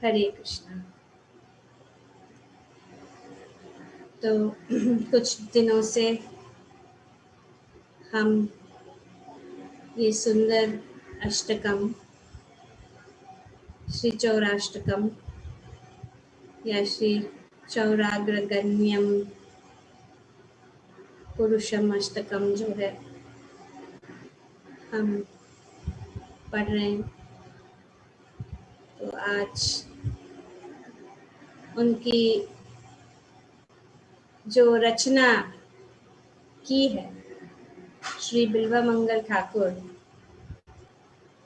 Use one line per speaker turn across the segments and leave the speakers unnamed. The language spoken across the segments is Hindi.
हरे कृष्णा। तो कुछ दिनों से हम ये सुंदर अष्टकम, श्री चौराष्टकम या श्री चौराग्रगण्यम पुरुषम अष्टकम जो है हम पढ़ रहे हैं। तो आज उनकी जो रचना की है श्री बिल्वामंगल ठाकुर,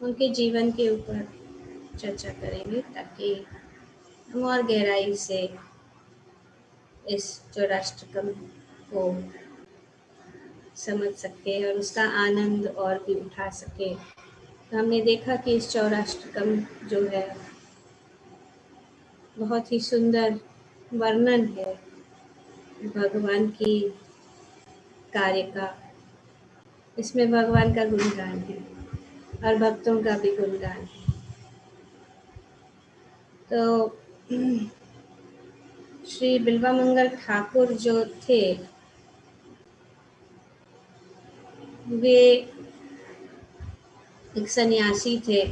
उनके जीवन के ऊपर चर्चा करेंगे ताकि हम और गहराई से इस चौराष्टकम को समझ सके और उसका आनंद और भी उठा सके। तो हमने देखा कि इस चौराष्टकम जो है बहुत ही सुंदर वर्णन है भगवान की कार्य का। इसमें भगवान का गुणगान है और भक्तों का भी गुणगान है। तो श्री बिल्वामंगल ठाकुर जो थे वे एक सन्यासी थे।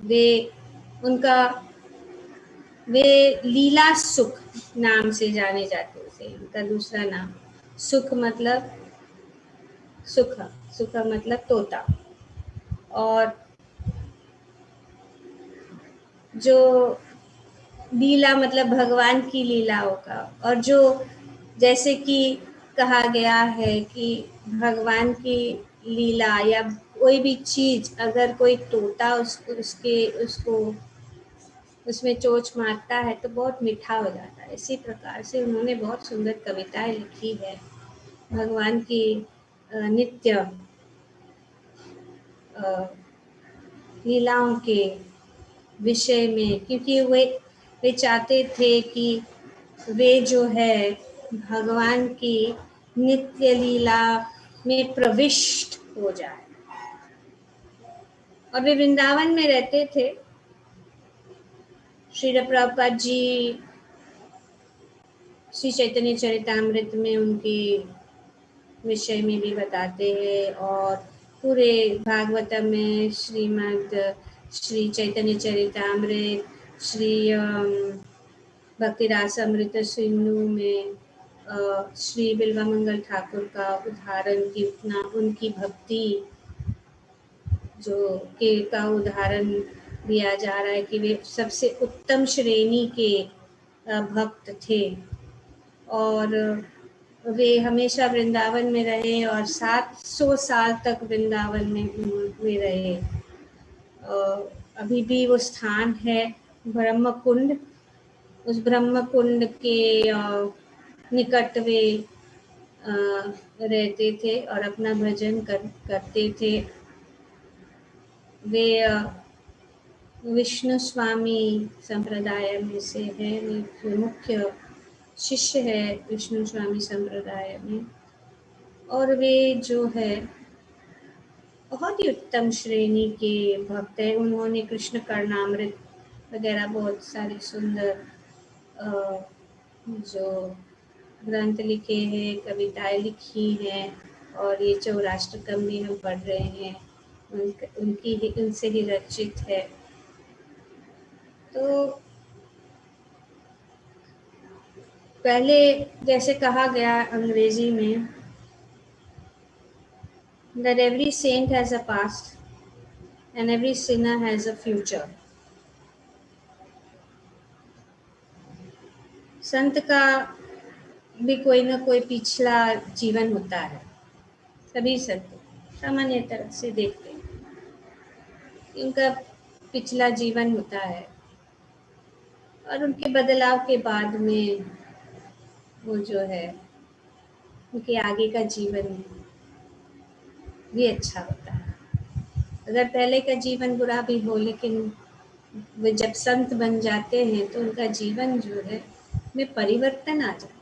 वे लीला सुख नाम से जाने जाते थे। उनका दूसरा नाम सुख मतलब सुख मतलब तोता। और जो लीला मतलब भगवान की लीलाओं का, और जो जैसे कि कहा गया है कि भगवान की लीला या कोई भी चीज अगर कोई तोता उसको उसमें चोंच मारता है तो बहुत मीठा हो जाता है। इसी प्रकार से उन्होंने बहुत सुंदर कविताएं लिखी है भगवान की नित्य लीलाओं के विषय में, क्योंकि वे चाहते थे कि वे जो है भगवान की नित्य लीला में प्रविष्ट हो जाए। और वे वृंदावन में रहते थे। श्रील प्रभुपाद जी श्री चैतन्य चरितामृत में उनके विषय में भी बताते हैं, और पूरे भागवतम में श्रीमद् श्री चैतन्य चरितामृत, श्री भक्ति रासामृत सिंधु में श्री बिल्वामंगल ठाकुर का उदाहरण की उनकी भक्ति जो का उदाहरण दिया जा रहा है कि वे सबसे उत्तम श्रेणी के भक्त थे। और वे हमेशा वृंदावन में रहे और 700 साल तक वृंदावन में वे रहे। अभी भी वो स्थान है ब्रह्म कुंड। उस ब्रह्म कुंड के निकट वे रहते थे और अपना भजन करते थे। वे विष्णु स्वामी संप्रदाय में से है। वे मुख्य शिष्य है विष्णु स्वामी संप्रदाय में। और वे जो है बहुत ही उत्तम श्रेणी के भक्त हैं। उन्होंने कृष्ण कर्णामृत वगैरह बहुत सारे सुंदर जो ग्रंथ लिखे हैं, कविताएं लिखी हैं, और ये चौराष्टकम में हम पढ़ रहे हैं उनसे ही रचित है। तो पहले जैसे कहा गया अंग्रेजी में that every saint has a past and every sinner has a future. संत का भी कोई ना कोई पिछला जीवन होता है। सभी संत सामान्य तरह से देखते हैं उनका पिछला जीवन होता है और उनके बदलाव के बाद में वो जो है उनके आगे का जीवन भी अच्छा होता है। अगर पहले का जीवन बुरा भी हो, लेकिन वे जब संत बन जाते हैं तो उनका जीवन जो है में परिवर्तन आ जाता है।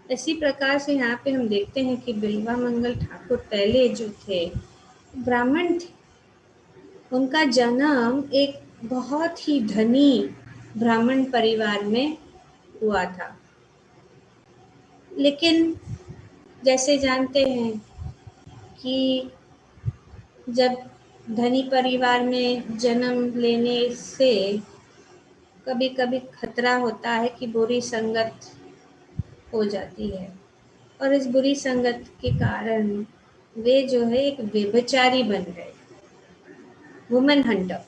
इसी प्रकार से यहाँ पे हम देखते हैं कि बिल्वामंगल ठाकुर पहले जो थे ब्राह्मण थे। उनका जन्म एक बहुत ही धनी ब्राह्मण परिवार में हुआ था। लेकिन जैसे जानते हैं कि जब धनी परिवार में जन्म लेने से कभी कभी खतरा होता है कि बुरी संगत हो जाती है, और इस बुरी संगत के कारण वे जो है एक व्यभिचारी बन गए, वुमन हंटर।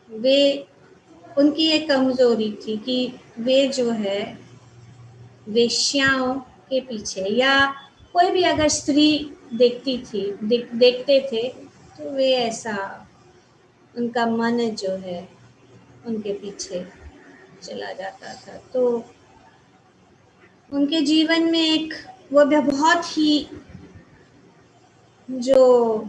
वे उनकी एक कमजोरी थी कि वे जो है वेश्याओं के पीछे, या कोई भी अगर स्त्री देखती थी देखते थे तो वे ऐसा, उनका मन जो है उनके पीछे चला जाता था। तो उनके जीवन में एक वो बहुत ही जो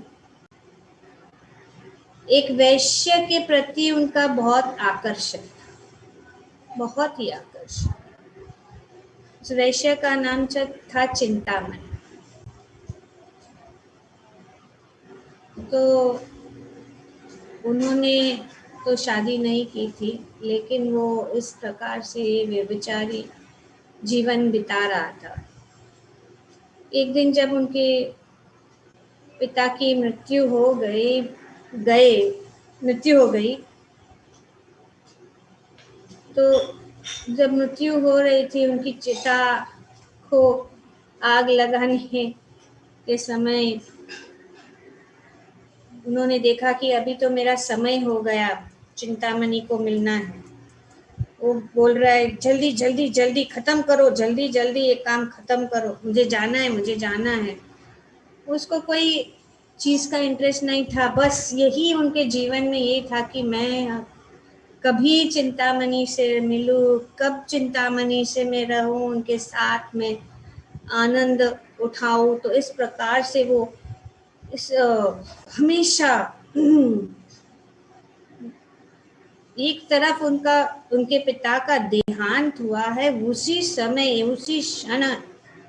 एक वैश्य के प्रति उनका बहुत आकर्षण था, बहुत ही आकर्षण। उस वैश्य का नाम था चिंतामणि। तो उन्होंने तो शादी नहीं की थी, लेकिन वो इस प्रकार से व्यभिचारी जीवन बिता रहा था। एक दिन जब उनके पिता की मृत्यु हो गई तो जब मृत्यु हो रही थी, उनकी चिता को आग लगाने के समय उन्होंने देखा कि अभी तो मेरा समय हो गया, चिंतामणि को मिलना है। वो बोल रहा है जल्दी जल्दी जल्दी खत्म करो, जल्दी जल्दी ये काम खत्म करो, मुझे जाना है, मुझे जाना है। उसको कोई चीज का इंटरेस्ट नहीं था, बस यही उनके जीवन में ये था कि मैं कभी चिंतामणि से मिलूं, कब चिंतामणि से मैं रहूं, उनके साथ में आनंद उठाऊं। तो इस प्रकार से वो इस हमेशा एक तरफ उनके पिता का देहांत हुआ है, उसी समय उसी क्षण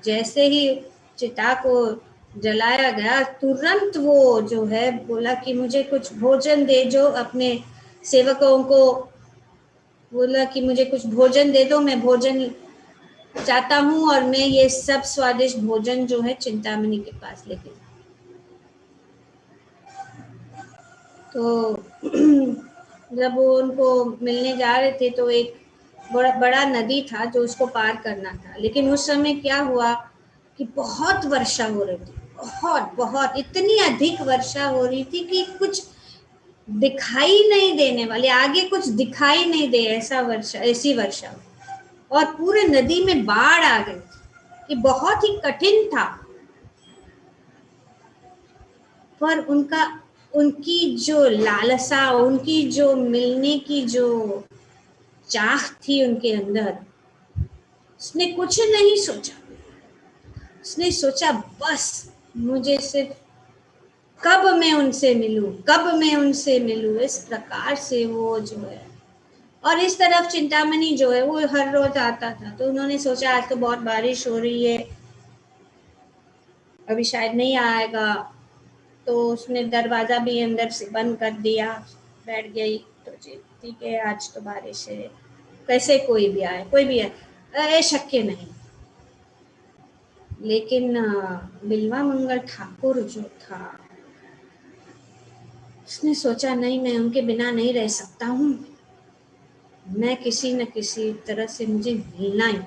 जैसे ही चिता को जलाया गया, तुरंत वो जो है बोला कि मुझे कुछ भोजन दे, जो अपने सेवकों को बोला कि मुझे कुछ भोजन दे दो, मैं भोजन चाहता हूँ, और मैं ये सब स्वादिष्ट भोजन जो है चिंतामणि के पास लेके। तो जब वो उनको मिलने जा रहे थे तो एक बड़ा नदी था जो उसको पार करना था। लेकिन उस समय क्या हुआ कि बहुत वर्षा हो रही थी, बहुत बहुत इतनी अधिक वर्षा हो रही थी कि कुछ दिखाई नहीं देने वाली, आगे कुछ दिखाई नहीं दे, ऐसी वर्षा, और पूरे नदी में बाढ़ आ गई कि बहुत ही कठिन था। पर उनकी जो लालसा, उनकी जो मिलने की जो चाह थी उनके अंदर, उसने कुछ नहीं सोचा। उसने सोचा बस मुझे सिर्फ कब मैं उनसे मिलूं, कब मैं उनसे मिलूं, इस प्रकार से वो जो है। और इस तरफ चिंतामणि जो है वो हर रोज आता था। तो उन्होंने सोचा आज तो बहुत बारिश हो रही है, अभी शायद नहीं आएगा, तो उसने दरवाजा भी अंदर से बंद कर दिया, बैठ गई। तो ठीक है, आज तो बारिश है, कैसे कोई भी आए, कोई भी आए, शक्य नहीं। लेकिन बिल्वा मंगल ठाकुर जो था, उसने सोचा नहीं, मैं उनके बिना नहीं रह सकता हूँ, मैं किसी न किसी तरह से मुझे मिलना ही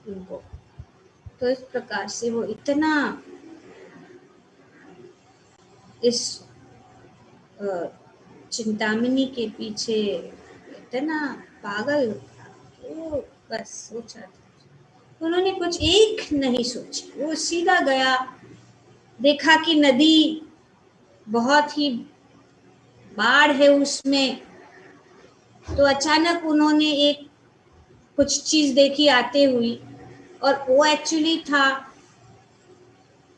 उनको। तो इस प्रकार से वो इतना इस चिंतामणि के पीछे इतना पागल था कि वो बस सोचा था। उन्होंने कुछ एक नहीं सोची, वो सीधा गया, देखा कि नदी बहुत ही बाढ़ है उसमें। तो अचानक उन्होंने एक कुछ चीज देखी आते हुई, और वो एक्चुअली था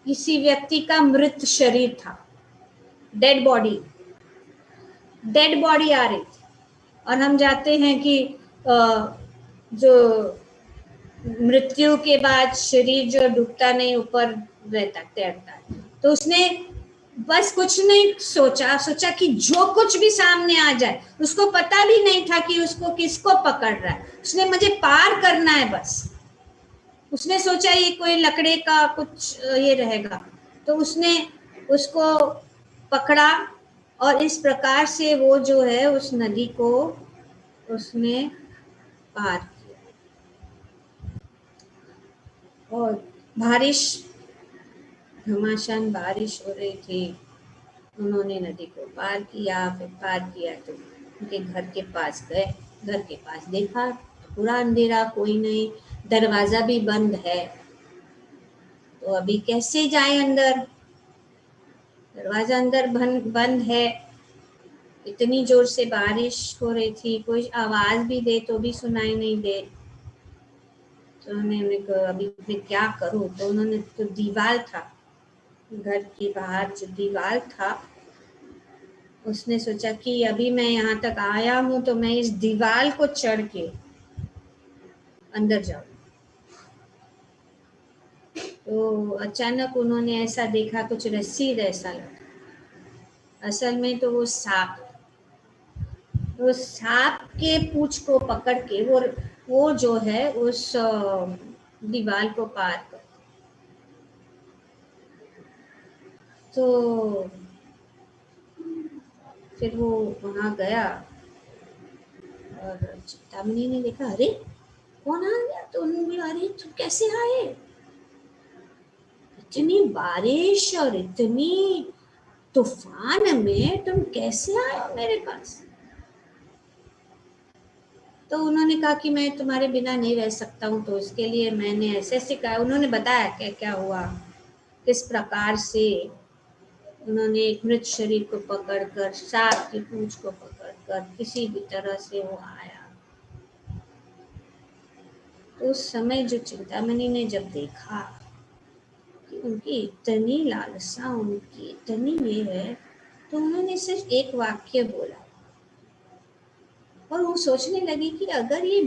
किसी व्यक्ति का मृत शरीर था, डेड बॉडी, डेड बॉडी आ रही थी। और हम जानते हैं कि जो मृत्यु के बाद शरीर जो डूबता नहीं, ऊपर रहता, तैरता है। तो उसने बस कुछ नहीं सोचा, सोचा कि जो कुछ भी सामने आ जाए, उसको पता भी नहीं था कि उसको किसको पकड़ रहा है, उसने मुझे पार करना है बस। उसने सोचा ये कोई लकड़े का कुछ ये रहेगा, तो उसने उसको पकड़ा और इस प्रकार से वो जो है उस नदी को उसने पार किया। और बारिश, घमासान बारिश हो रही थी, उन्होंने नदी को पार किया। फिर पार किया तो उनके घर के पास गए। घर के पास देखा पूरा अंधेरा, कोई नहीं, दरवाजा भी बंद है। तो अभी कैसे जाए अंदर, दरवाजा अंदर बंद है। इतनी जोर से बारिश हो रही थी, कोई आवाज भी दे तो भी सुनाई नहीं दे। तो उन्होंने कहा अभी मैं क्या करूं। तो उन्होंने, तो दीवार था घर के बाहर, जो दीवार था, उसने सोचा कि अभी मैं यहाँ तक आया हूँ तो मैं इस दीवार को चढ़ के अंदर जाऊं। तो अचानक उन्होंने ऐसा देखा, कुछ रस्सी जैसा लगा। असल में तो वो सांप, तो सांप के पूंछ को पकड़ के वो जो है उस दीवार को पार कर। तो फिर वो वहां गया और चिंतामणि ने देखा, अरे कौन आ गया। तो उन्होंने बोला, अरे तुम कैसे आए, इतनी बारिश और इतनी तूफान में तुम कैसे आए हो मेरे पास। तो उन्होंने कहा कि मैं तुम्हारे बिना नहीं रह सकता हूँ, तो इसके लिए मैंने ऐसे सिखाया। उन्होंने बताया क्या क्या हुआ, किस प्रकार से उन्होंने एक मृत शरीर को पकड़कर, सांप की पूंछ को पकड़कर किसी भी तरह से वो आया। तो उस समय जो चिंतामणि ने जब देखा कि उनकी इतनी लालसा, उनकी इतनी ये है, तो उन्होंने सिर्फ एक वाक्य बोला। और वो सोचने लगी कि अगर ये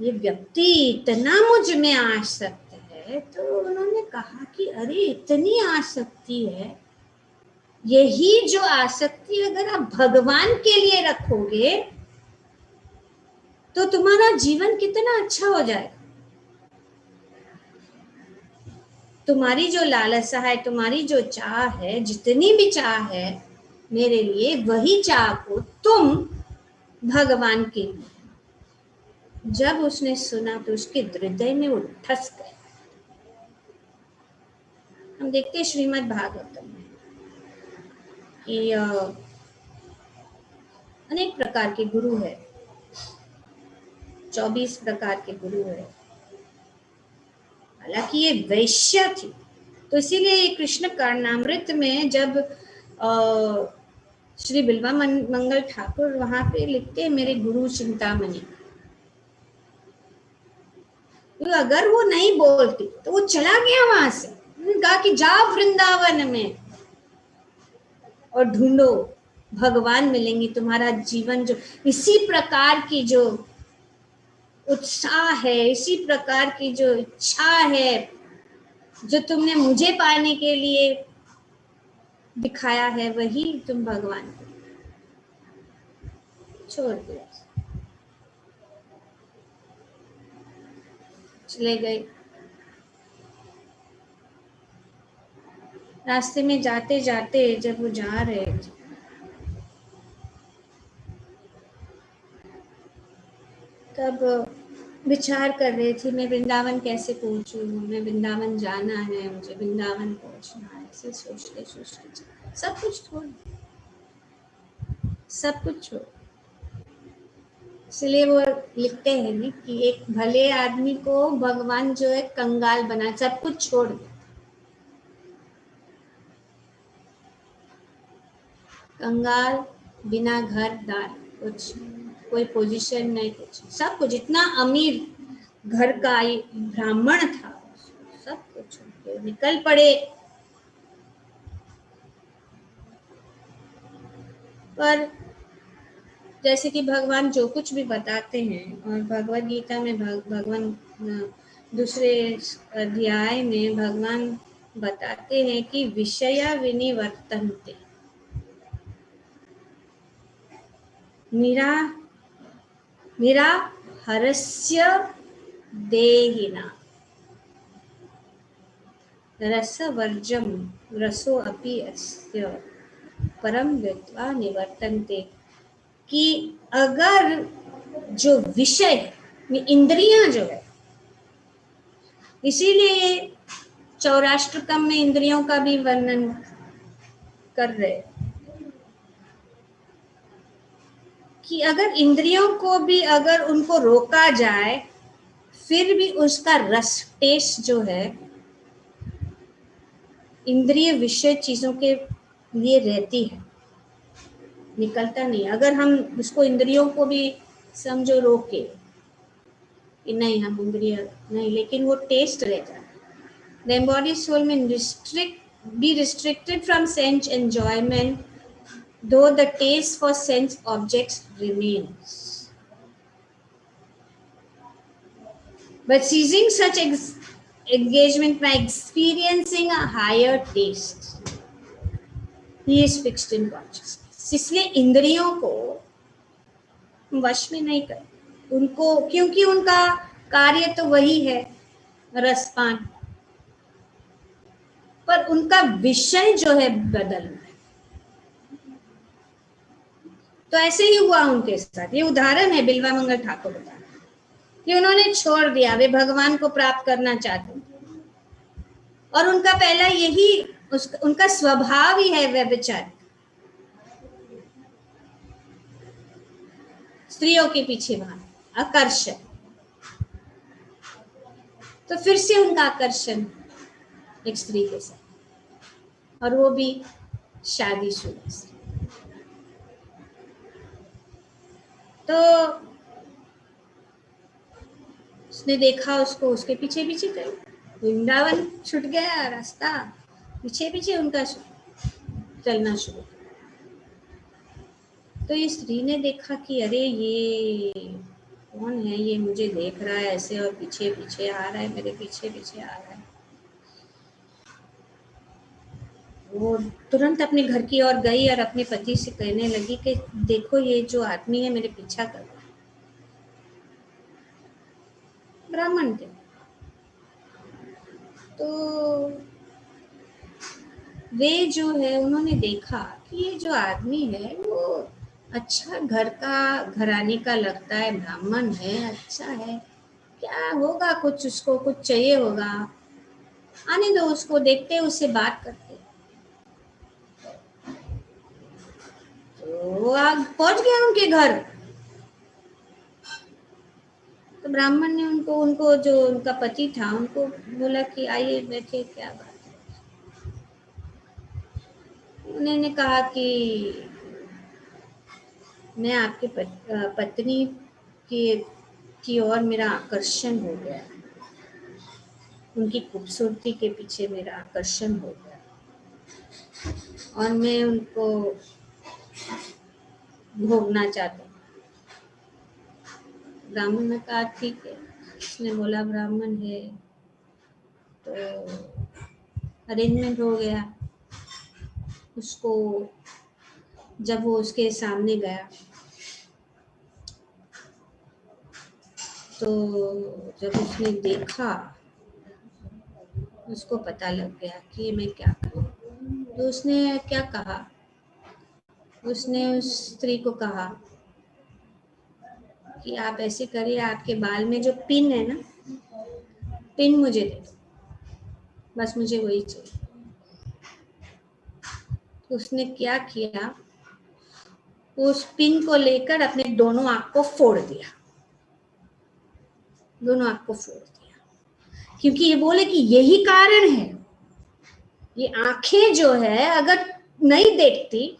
ये व्यक्ति इतना मुझ में आसक्त है, तो उन्होंने कहा कि अरे इतनी आसक्ति है, यही जो आसक्ति अगर आप भगवान के लिए रखोगे तो तुम्हारा जीवन कितना अच्छा हो जाएगा। तुम्हारी जो लालसा है, तुम्हारी जो चाह है, जितनी भी चाह है मेरे लिए, वही चाह को तुम भगवान के लिए। जब उसने सुना तो उसके हृदय में वो ठस गए। हम देखते हैं श्रीमद् भागवतम में कि अनेक प्रकार के गुरु है, 24 प्रकार के गुरु है। हालांकि ये वैश्य थी, तो इसीलिए ये कृष्ण कर्णामृत में जब श्री बिल्वा मंगल ठाकुर वहां पे लिखते हैं मेरे गुरु चिंतामणि, तो अगर वो नहीं बोलती तो वो चला गया वहां से। उन्होंने कहा कि जाओ वृंदावन में और ढूंढो, भगवान मिलेंगे। तुम्हारा जीवन जो इसी प्रकार की जो उत्साह है, इसी प्रकार की जो इच्छा है, जो तुमने मुझे पाने के लिए दिखाया है, वही तुम भगवान को छोड़ दिया, चले गए। रास्ते में जाते जाते जब वो जा रहे थे, तब विचार कर रहे थे मैं वृंदावन कैसे पहुंचूं, मैं वृंदावन जाना है, मुझे वृंदावन पहुंचना है। ऐसे सोचते सोचते सब कुछ छोड़, सब कुछ छोड़। इसलिए वो लिखते हैं ना कि एक भले आदमी को भगवान जो है कंगाल बना, सब कुछ छोड़ दे। कंगाल, बिना घर दार, कुछ कोई पोजीशन नहीं, कुछ सब कुछ, इतना अमीर घर का ब्राह्मण था, सब कुछ निकल पड़े। पर जैसे कि भगवान जो कुछ भी बताते हैं, और भगवद गीता में भगवान दूसरे अध्याय में भगवान बताते हैं कि विषया विनिवर्तन्ते, निरा निराहरस्य देहिना रसवर्जम रसो अपि अस्य परम विद्वा निवर्तन्ते, कि अगर जो विषय इंद्रियां जो है, इसीलिए चौराष्ट्रकम में इंद्रियों का भी वर्णन कर रहे कि अगर इंद्रियों को भी अगर उनको रोका जाए फिर भी उसका रस टेस्ट जो है इंद्रिय विषय चीजों के लिए रहती है, निकलता नहीं। अगर हम उसको इंद्रियों को भी समझो रोके कि नहीं हम इंद्रिय नहीं, लेकिन वो टेस्ट रहता है। The embodied soul may be restricted from sense enjoyment, though the taste for sense objects remains. But ceasing such engagement by experiencing a higher taste, he is fixed in consciousness. इसलिए इंद्रियों को वश में नहीं कर उनको, क्योंकि उनका कार्य तो वही है रसपान, पर उनका विषय जो है बदलना है। तो ऐसे ही हुआ उनके साथ। ये उदाहरण है बिल्वा मंगल ठाकुर का कि उन्होंने छोड़ दिया, वे भगवान को प्राप्त करना चाहते थे और उनका पहला यही उनका स्वभाव ही है व्यभिचार, स्त्रियों के पीछे भागना, आकर्षण। तो फिर से उनका आकर्षण एक स्त्री के साथ, और वो भी शादीशुदा स्त्री। तो उसने देखा उसको, उसके पीछे पीछे गई, वृंदावन छूट गया रास्ता, पीछे पीछे उनका चलना शुरू। तो ये स्त्री ने देखा कि अरे ये कौन है, ये मुझे देख रहा है ऐसे और पीछे पीछे आ रहा है, मेरे पीछे पीछे आ रहा है। वो तुरंत अपने घर की ओर गई और अपने पति से कहने लगी कि देखो ये जो आदमी है मेरे पीछा कर रहा है। ब्राह्मण थे। तो वे जो है उन्होंने देखा कि ये जो आदमी है वो अच्छा घर का घराने का लगता है, ब्राह्मण है, अच्छा है, क्या होगा, कुछ उसको कुछ चाहिए होगा, आने दो उसको, देखते उससे बात करते। तो वो पहुंच गया उनके घर। तो ब्राह्मण ने उनको जो उनका पति था उनको बोला कि आइए बैठे, क्या बात है। उन्होंने कहा कि मैं आपके पत्नी की ओर मेरा आकर्षण हो गया, उनकी खूबसूरती के पीछे मेरा आकर्षण हो गया और मैं उनको भोगना चाहता हूँ। ब्राह्मण ने कहा ठीक है। उसने बोला ब्राह्मण है, तो अरेंजमेंट हो गया। उसको जब वो उसके सामने गया तो जब उसने देखा उसको पता लग गया कि मैं क्या करूं। तो उसने क्या कहा, उसने उस स्त्री को कहा कि आप ऐसे करिए, आपके बाल में जो पिन है ना, पिन मुझे दे दो, बस मुझे वही चाहिए। तो उसने क्या किया, उस पिन को लेकर अपने दोनों आंख को फोड़ दिया, दोनों आंख को फोड़ दिया, क्योंकि ये बोले कि यही कारण है, ये आंखें जो है अगर नहीं देखती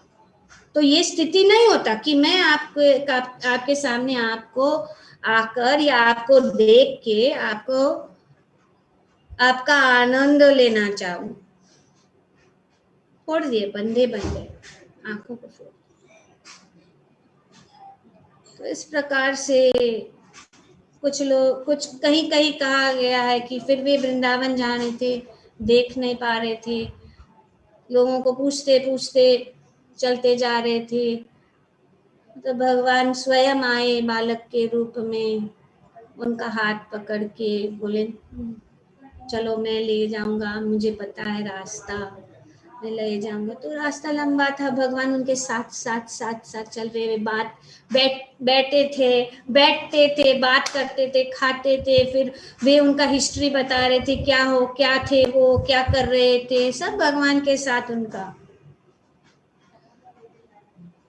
तो ये स्थिति नहीं होता कि मैं आपके सामने आपको आकर या आपको देख के आपको आपका आनंद लेना चाहूं। फोड़ दिए, बंधे बंधे आंखों को फोड़। तो इस प्रकार से कुछ लोग, कुछ कहीं कहीं कहा गया है कि फिर वे वृंदावन जा रहे थे देख नहीं पा रहे थे, लोगों को पूछते पूछते चलते जा रहे थे। तो भगवान स्वयं आए बालक के रूप में, उनका हाथ पकड़ के बोले चलो मैं ले जाऊंगा, मुझे पता है रास्ता, मैं ले जाऊंगा। तो रास्ता लंबा था, भगवान उनके साथ साथ साथ साथ चल रहे, बैठते थे, बैठते थे, बात करते थे, खाते थे, फिर वे उनका हिस्ट्री बता रहे थे, क्या थे वो, क्या कर रहे थे, सब भगवान के साथ उनका।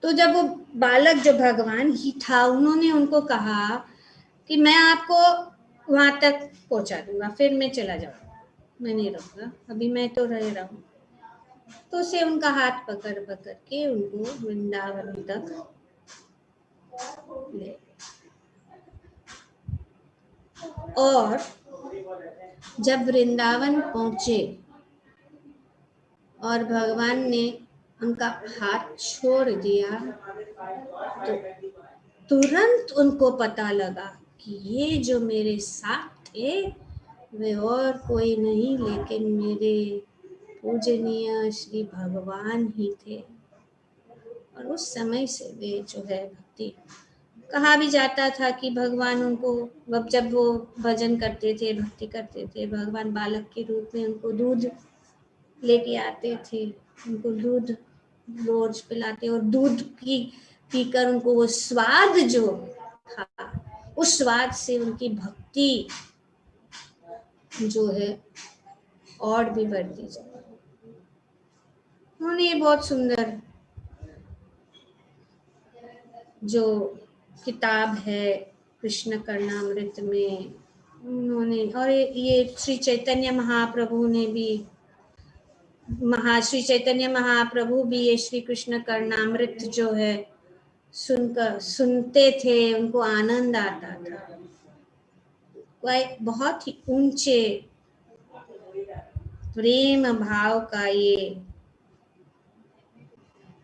तो जब वो बालक जो भगवान ही था, उन्होंने उनको कहा कि मैं आपको वहां तक पहुंचा दूंगा, फिर मैं चला जाऊंगा, मैं नहीं रहूंगा, अभी मैं तो रह रहा हूँ। तो उसे उनका हाथ पकड़ पकड़ के उनको वृंदावन तक ले। और जब वृंदावन पहुंचे और भगवान ने उनका हाथ छोड़ दिया, तो तुरंत उनको पता लगा कि ये जो मेरे साथ थे वे और कोई नहीं लेकिन मेरे पूजनीय श्री भगवान ही थे। और उस समय से वे जो है भक्ति, कहा भी जाता था कि भगवान उनको, जब वो भजन करते थे, भक्ति करते थे, भगवान बालक के रूप में उनको दूध लेके आते थे, उनको दूध रोज पिलाते, और दूध की पीकर उनको वो स्वाद जो था, उस स्वाद से उनकी भक्ति जो है और भी बढ़ती जाए। उन्होंने ये बहुत सुंदर जो किताब है कृष्ण कर्णामृत में, उन्होंने, और ये श्री चैतन्य महाप्रभु ने भी, श्री चैतन्य महाप्रभु भी ये श्री कृष्ण कर्णामृत जो है सुनते थे, उनको आनंद आता था। वह एक बहुत ही ऊंचे प्रेम भाव का ये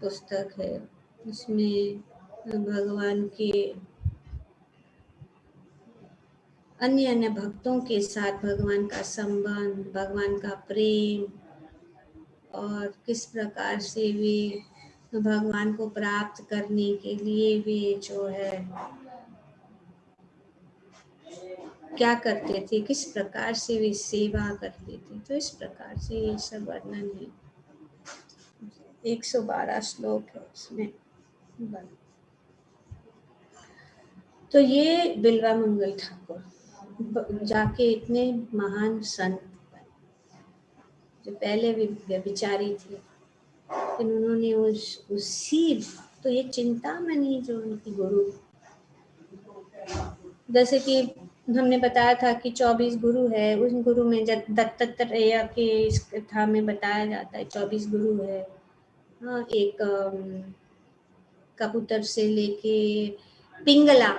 पुस्तक है। उसमें भगवान के अन्य अन्य भक्तों के साथ भगवान का संबंध, भगवान का प्रेम, और किस प्रकार से वे भगवान को प्राप्त करने के लिए वे जो है क्या करते थे, किस प्रकार से वे सेवा करते थे। तो इस प्रकार से ये सब वर्णन है। 112 श्लोक है उसमें। तो ये बिल्वा मंगल ठाकुर जाके इतने महान संत, जो पहले भी व्यभिचारी थे, लेकिन उन्होंने उसी, तो ये चिंतामणि जो उनकी गुरु, जैसे कि हमने बताया था कि 24 गुरु है, उस गुरु में दत्तात्रेय के इस कथा में बताया जाता है 24 गुरु है। हाँ, एक कबूतर से लेके पिंगला,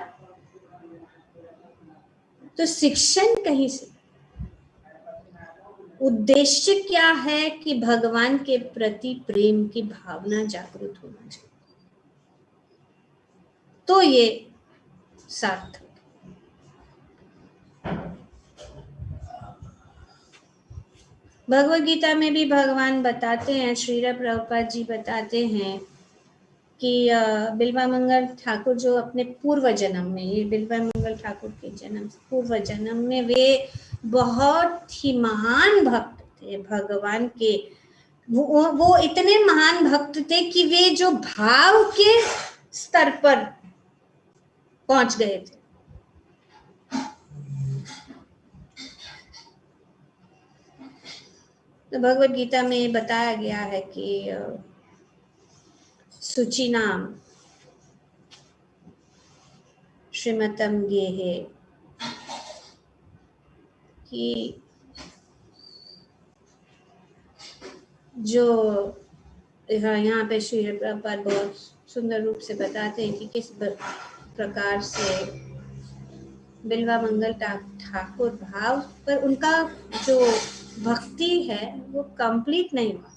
तो शिक्षण कहीं से, उद्देश्य क्या है कि भगवान के प्रति प्रेम की भावना जागृत होना चाहिए, तो ये सार्थक। भगवद गीता में भी भगवान बताते हैं, श्रील प्रभुपाद जी बताते हैं कि बिल्वा मंगल ठाकुर जो अपने पूर्व जन्म में, ये बिल्वा मंगल ठाकुर के जन्म से पूर्व जन्म में वे बहुत ही महान भक्त थे भगवान के। वो इतने महान भक्त थे कि वे जो भाव के स्तर पर पहुंच गए थे। तो भगवद गीता में बताया गया है कि सुचि नाम श्रीमतम गेहे, कि जो यहाँ पे श्री प्रभुपाद बहुत सुंदर रूप से बताते हैं कि किस प्रकार से बिल्वा मंगल ठाकुर भाव पर उनका जो भक्ति है वो कंप्लीट नहीं हुआ,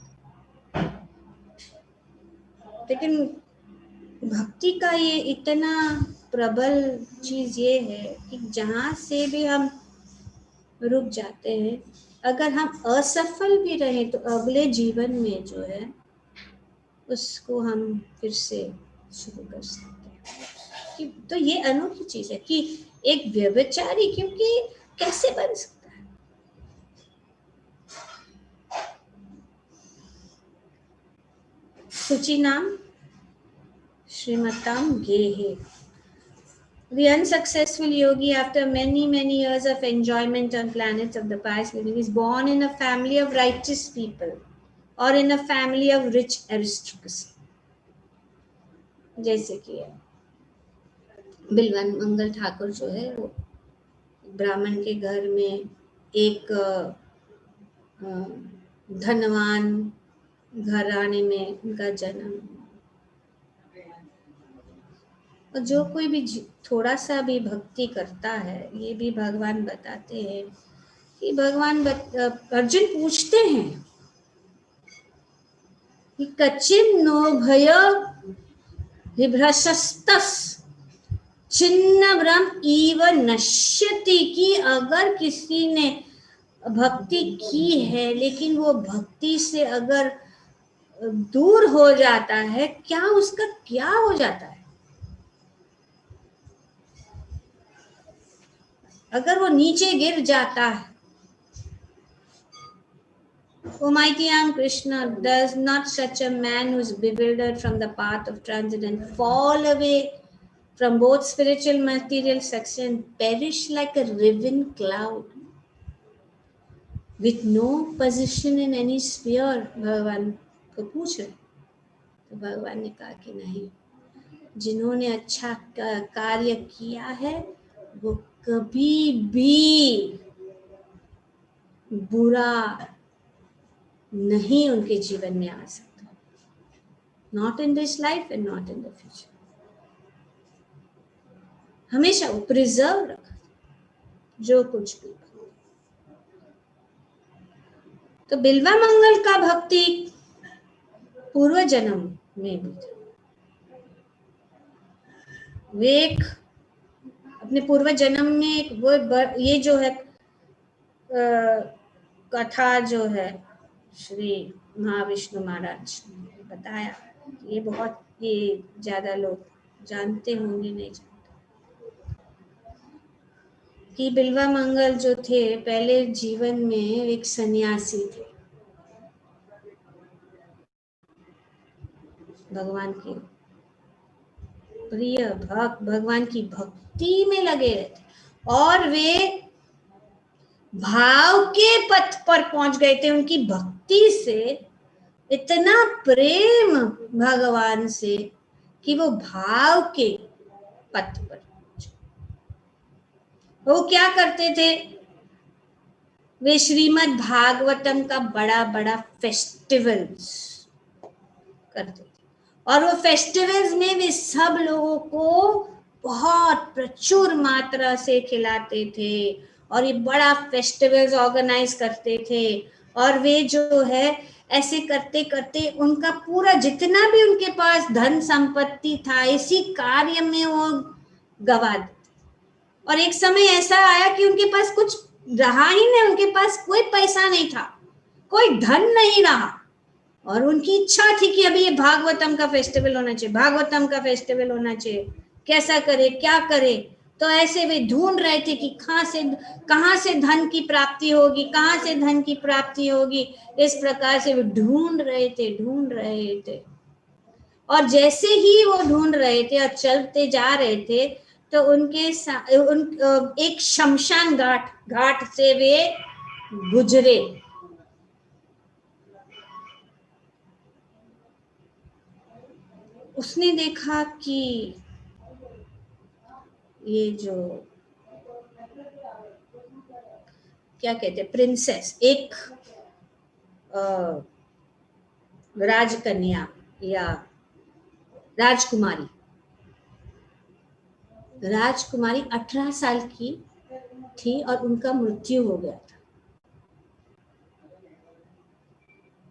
लेकिन भक्ति का ये इतना प्रबल चीज ये है कि जहाँ से भी हम रुक जाते हैं अगर हम असफल भी रहे तो अगले जीवन में जो है उसको हम फिर से शुरू कर सकते हैं। तो ये अनोखी चीज है कि एक व्यभिचारी क्योंकि कैसे बन सकता है। सूची नाम श्रीमताम गेहे। The unsuccessful yogi, after many years of enjoyment on planets of the past living, is born in a family of righteous people or in a family of rich aristocracy. जैसे कि बिलवन मंगल ठाकुर जो है वो ब्राह्मण के घर में एक धनवान घराने में उनका जन्म। और जो कोई भी थोड़ा सा भी भक्ति करता है, ये भी भगवान बताते हैं कि भगवान अर्जुन पूछते हैं कि कचिन्नो भय विभ्रशस्तस छिन्नभ्रम इव नश्यति, कि अगर किसी ने भक्ति की है लेकिन वो भक्ति से अगर दूर हो जाता है, क्या उसका क्या हो जाता है? अगर वो नीचे गिर जाता है। O mighty arm Krishna, does not such a man who is bewildered from the path of transcendence fall away from both spiritual and material success and perish like a riven cloud with no position in any sphere? भगवान को पूछ रहे। तो भगवान ने कहा कि नहीं, जिन्होंने अच्छा कार्य किया है वो कभी भी बुरा नहीं उनके जीवन में आ सकता, not in this life and not in the future. हमेशा वो प्रिजर्व रखा जो कुछ भी। तो बिल्वा मंगल का भक्ति पूर्व जन्म में भी था। वे एक अपने पूर्व जन्म में एक वो ये जो है कथा जो है श्री महाविष्णु महाराज ने बताया, ये बहुत ये ज्यादा लोग जानते होंगे, नहीं जानते, कि बिल्वा मंगल जो थे पहले जीवन में एक सन्यासी थे, भगवान के प्रिय भक्त, भगवान की भक्ति में लगे रहते, और वे भाव के पथ पर पहुंच गए थे। उनकी भक्ति से इतना प्रेम भगवान से कि वो भाव के पथ पर पहुंचे। वो क्या करते थे? वे श्रीमद् भागवतम का बड़ा फेस्टिवल्स करते थे, और वो फेस्टिवल्स में वे सब लोगों को बहुत प्रचुर मात्रा से खिलाते थे, और ये बड़ा फेस्टिवल्स ऑर्गेनाइज करते थे। और वे जो है ऐसे करते करते उनका पूरा जितना भी उनके पास धन संपत्ति था इसी कार्य में वो गवा देते। और एक समय ऐसा आया कि उनके पास कुछ रहा ही नहीं, उनके पास कोई पैसा नहीं था, कोई धन नहीं रहा, और उनकी इच्छा थी कि अभी ये भागवतम का फेस्टिवल होना चाहिए, भागवतम का फेस्टिवल होना चाहिए, कैसा करे क्या करे। तो ऐसे वे ढूंढ रहे थे कि कहाँ से धन की प्राप्ति होगी, कहाँ से धन की प्राप्ति होगी। इस प्रकार से वे ढूंढ रहे थे। और जैसे ही वो ढूंढ रहे थे और चलते जा रहे थे तो उनके एक शमशान घाट से वे गुजरे। उसने देखा कि ये जो क्या कहते हैं प्रिंसेस, एक राजकन्या या राजकुमारी 18 साल की थी और उनका मृत्यु हो गया था।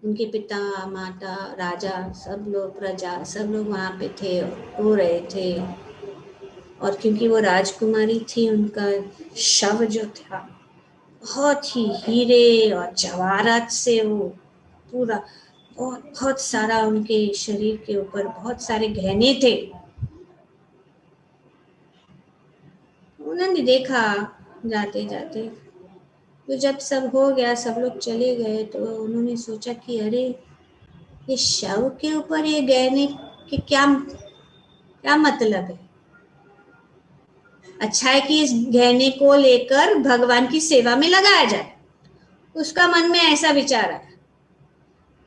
उनके पिता माता राजा सब लोग प्रजा सब लोग वहां पे थे, रो रहे थे। और क्योंकि वो राजकुमारी थी उनका शव जो था बहुत ही हीरे और जवाहरात से वो पूरा बहुत बहुत सारा उनके शरीर के ऊपर बहुत सारे गहने थे। उन्होंने देखा जाते जाते, तो जब सब हो गया, सब लोग चले गए, तो उन्होंने सोचा कि अरे ये शव के ऊपर ये गहने के क्या क्या मतलब है। अच्छा है कि इस गहने को लेकर भगवान की सेवा में लगाया जाए। उसका मन में ऐसा विचार आया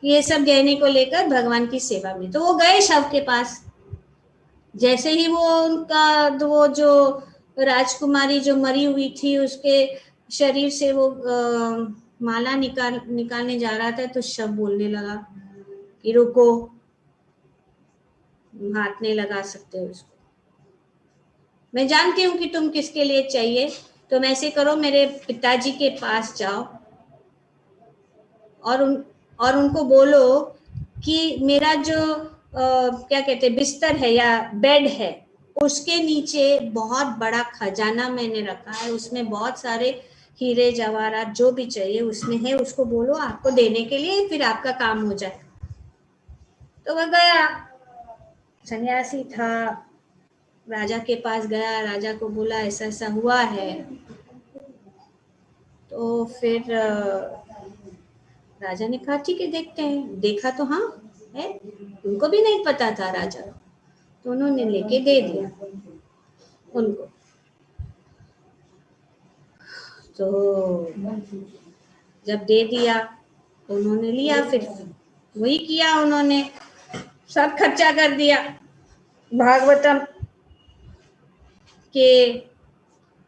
कि ये सब गहने को लेकर भगवान की सेवा में, तो वो गए शव के पास। जैसे ही वो उनका वो जो राजकुमारी जो मरी हुई थी उसके शरीर से वो माला निकालने जा रहा था, तो शव बोलने लगा कि रुको, हाथ नहीं लगा सकते उसको, मैं जानती हूँ कि तुम किसके लिए चाहिए, तुम ऐसे करो मेरे पिताजी के पास जाओ और उनको बोलो कि मेरा जो क्या कहते हैं बिस्तर है या बेड है, उसके नीचे बहुत बड़ा खजाना मैंने रखा है, उसमें बहुत सारे हीरे जवाहरात जो भी चाहिए उसमें है, उसको बोलो आपको देने के लिए, फिर आपका काम हो जाए। तो वह गया, सन्यासी था, राजा के पास गया, राजा को बोला ऐसा ऐसा हुआ है। तो फिर राजा ने कहा ठीक है देखते हैं। देखा तो हाँ है, उनको भी नहीं पता था राजा, तो उन्होंने लेके दे दिया उनको। तो जब दे दिया तो उन्होंने लिया, फिर वही किया उन्होंने, सब खर्चा कर दिया भागवतम के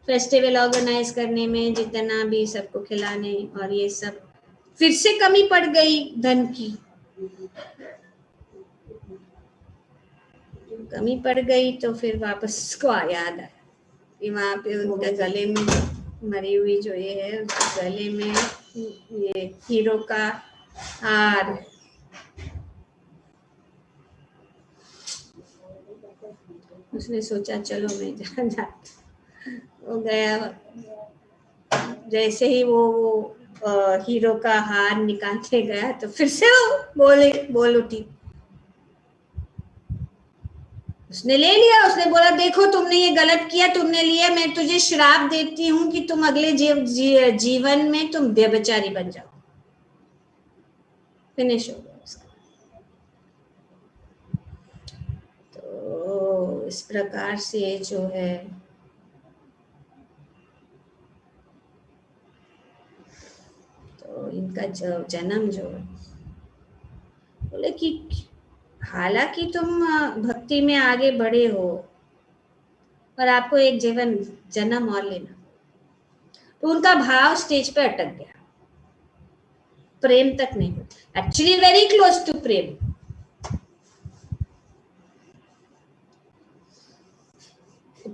फेस्टिवल ऑर्गेनाइज करने में, जितना भी सबको खिलाने और ये सब। फिर से कमी पड़ गई धन की, कमी पड़ गई, तो फिर वापस को याद आया कि वहां पे उनके गले में मरी हुई जो ये है, उसके गले में ये हीरो का हार। उसने सोचा चलो मैं जा वो गया, जैसे ही वो हीरो का हार निकालते गया, तो फिर से वो बोल उठी। उसने ले लिया, उसने बोला देखो तुमने ये गलत किया, तुमने लिया, मैं तुझे श्राप देती हूँ कि तुम अगले जीवन में तुम व्यभिचारी बन जाओ। फिनिश हो गया उसका। तो इस प्रकार से जो है तो इनका जन्म जो बोले कि हालांकि तुम भक्ति में आगे बढ़े हो, पर आपको एक जीवन जन्म और लेना। तो उनका भाव स्टेज पे अटक गया, प्रेम तक नहीं, एक्चुअली वेरी क्लोज टू प्रेम।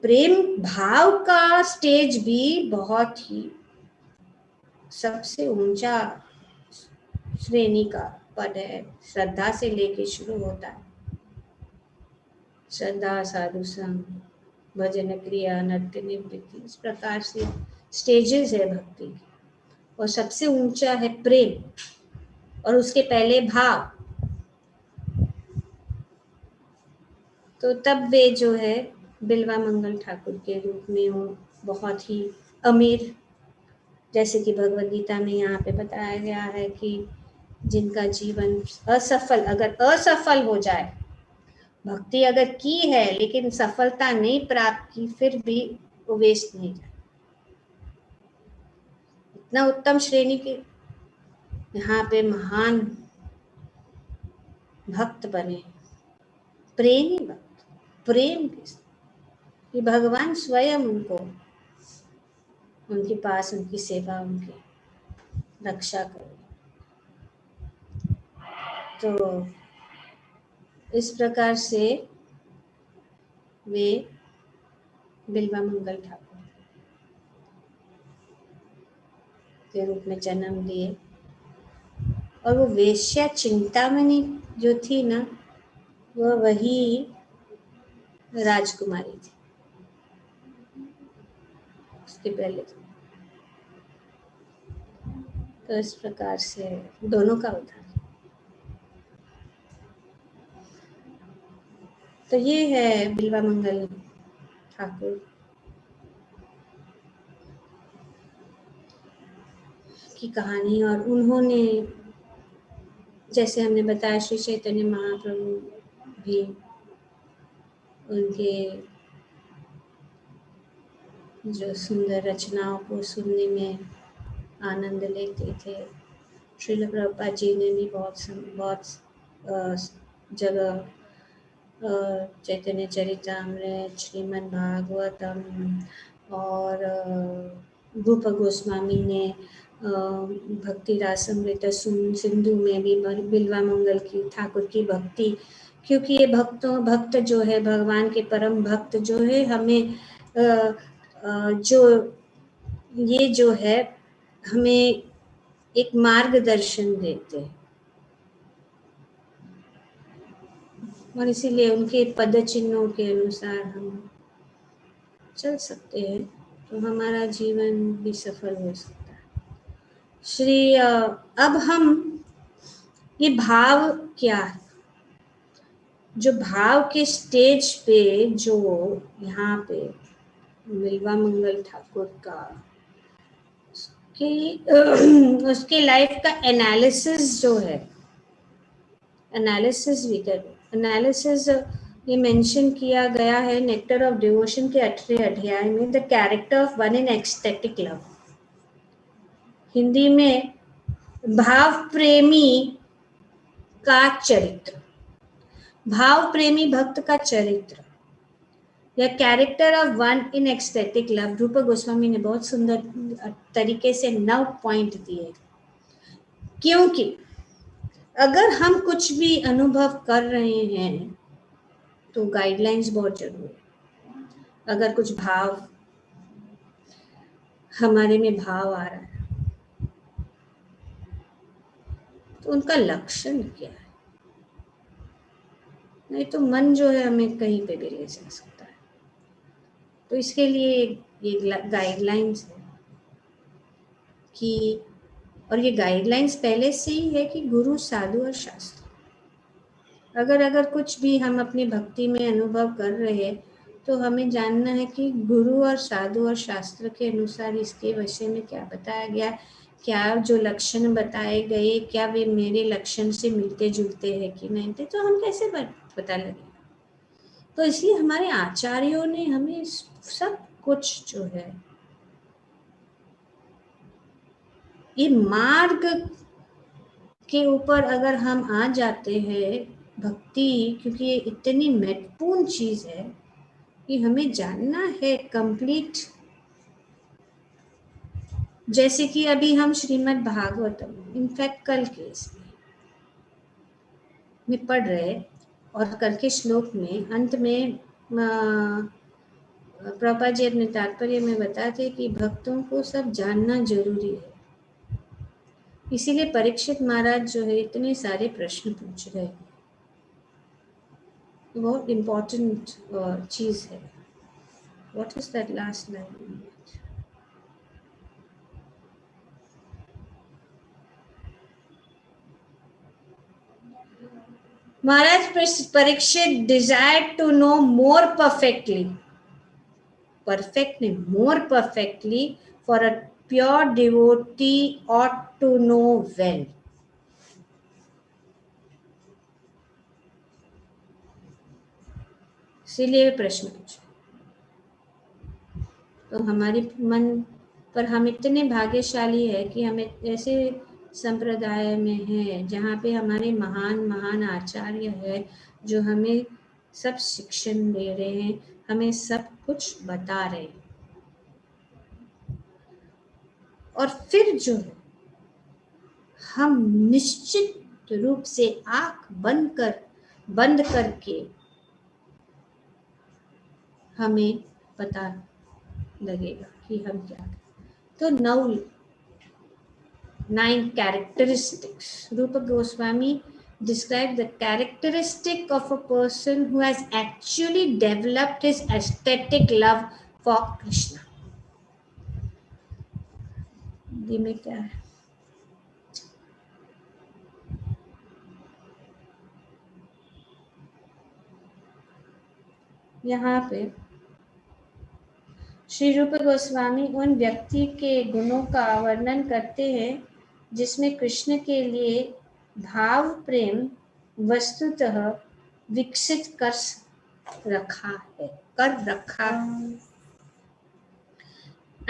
प्रेम भाव का स्टेज भी बहुत ही सबसे ऊंचा श्रेणी का पद है। श्रद्धा से लेके शुरू होता है, श्रद्धा, साधु संग, भजन क्रिया, नृत्य निवृत्ति, इस प्रकार से स्टेजेस है भक्ति की। और सबसे ऊंचा है प्रेम, और उसके पहले भाव। तो तब वे जो है बिल्वा मंगल ठाकुर के रूप में वो बहुत ही अमीर, जैसे कि भगवद गीता में यहाँ पे बताया गया है कि जिनका जीवन असफल, अगर असफल हो जाए, भक्ति अगर की है लेकिन सफलता नहीं प्राप्त की, फिर भी वो वेस्ट नहीं जाए। इतना उत्तम श्रेणी के यहाँ पे महान भक्त बने, प्रेमी भक्त, प्रेम के साथ, कि भगवान स्वयं उनको, उनके पास उनकी सेवा, उनकी रक्षा करे। तो इस प्रकार से वे बिल्वा मंगल ठाकुर के रूप में जन्म लिए। और वो वेश्या चिंतामणि जो थी ना, वह वही राजकुमारी थी। उसके पहले तो इस प्रकार से दोनों का उदाहरण। तो ये है बिल्वामंगल ठाकुर की कहानी। और उन्होंने, जैसे हमने बताया, श्री चैतन्य महाप्रभु भी उनके जो सुंदर रचनाओं को सुनने में आनंद लेते थे। श्रील प्रभुपाद जी ने भी बहुत जगह चैतन्य चरितामृत, श्रीमद् भागवतम और रूप गोस्वामी ने भक्ति रासमृत सिंधु में भी बिल्वामंगल की ठाकुर की भक्ति, क्योंकि ये भक्त जो है, भगवान के परम भक्त जो है, हमें जो है हमें एक मार्गदर्शन देते हैं, और इसीलिए उनके पद चिन्हों के अनुसार हम चल सकते हैं, तो हमारा जीवन भी सफल हो सकता है। अब हम ये भाव क्या है, जो भाव के स्टेज पे जो यहाँ पे बिल्वामंगल ठाकुर का उसके लाइफ का एनालिसिस जो है, एनालिसिस भी कर एनालिसिस ये मेंशन किया गया है नेक्टर ऑफ डिवोशन के 8वें अध्याय में, the character of one in ecstatic love. Hindi में भाव प्रेमी का चरित्र, भाव प्रेमी भक्त का चरित्र, या character of one in ecstatic love. रूप गोस्वामी ने बहुत सुंदर तरीके से 9 पॉइंट दिए, क्योंकि अगर हम कुछ भी अनुभव कर रहे हैं तो गाइडलाइंस बहुत जरूरी है। अगर कुछ भाव हमारे में भाव आ रहा है तो उनका लक्षण क्या है, नहीं तो मन जो है हमें कहीं पे भी ले जा सकता है। तो इसके लिए ये गाइडलाइंस है कि, और ये गाइडलाइंस पहले से ही है कि गुरु, साधु और शास्त्र, अगर कुछ भी हम अपनी भक्ति में अनुभव कर रहे हैं तो हमें जानना है कि गुरु और साधु और शास्त्र के अनुसार इसके विषय में क्या बताया गया, क्या जो लक्षण बताए गए, क्या वे मेरे लक्षण से मिलते जुलते हैं कि नहीं, तो हम कैसे पता लगेगा। तो इसलिए हमारे आचार्यों ने हमें सब कुछ जो है, ये मार्ग के ऊपर अगर हम आ जाते हैं भक्ति, क्योंकि ये इतनी महत्वपूर्ण चीज है कि हमें जानना है कंप्लीट। जैसे कि अभी हम श्रीमद् भागवतम, इनफैक्ट कल के में पढ़ रहे, और कल के श्लोक में अंत में प्रभुपाद जी अपने तात्पर्य में बताते कि भक्तों को सब जानना जरूरी है। इसीलिए परीक्षित महाराज जो है इतने सारे प्रश्न पूछ रहे हैं, बहुत इम्पोर्टेंट चीज है। What is that last line? Maharaj Parikshit desire to know more perfectly, more perfectly, for a pure devotee ought to know well. इसीलिए प्रश्न पूछा। तो हमारे मन पर हम इतने भाग्यशाली है कि हमें ऐसे संप्रदाय में है जहाँ पे हमारे महान महान आचार्य है जो हमें सब शिक्षण दे रहे हैं, हमें सब कुछ बता रहे हैं। और फिर जो है हम निश्चित रूप से आंख बंद करके हमें पता लगेगा कि हम क्या करें। तो 9 characteristics, Rupa Goswami described the characteristic of a person who has actually developed his aesthetic love for Krishna. में क्या है? यहाँ पे श्री रूप गोस्वामी उन व्यक्ति के गुणों का वर्णन करते हैं जिसमें कृष्ण के लिए भाव प्रेम वस्तुतः विकसित कर रखा है।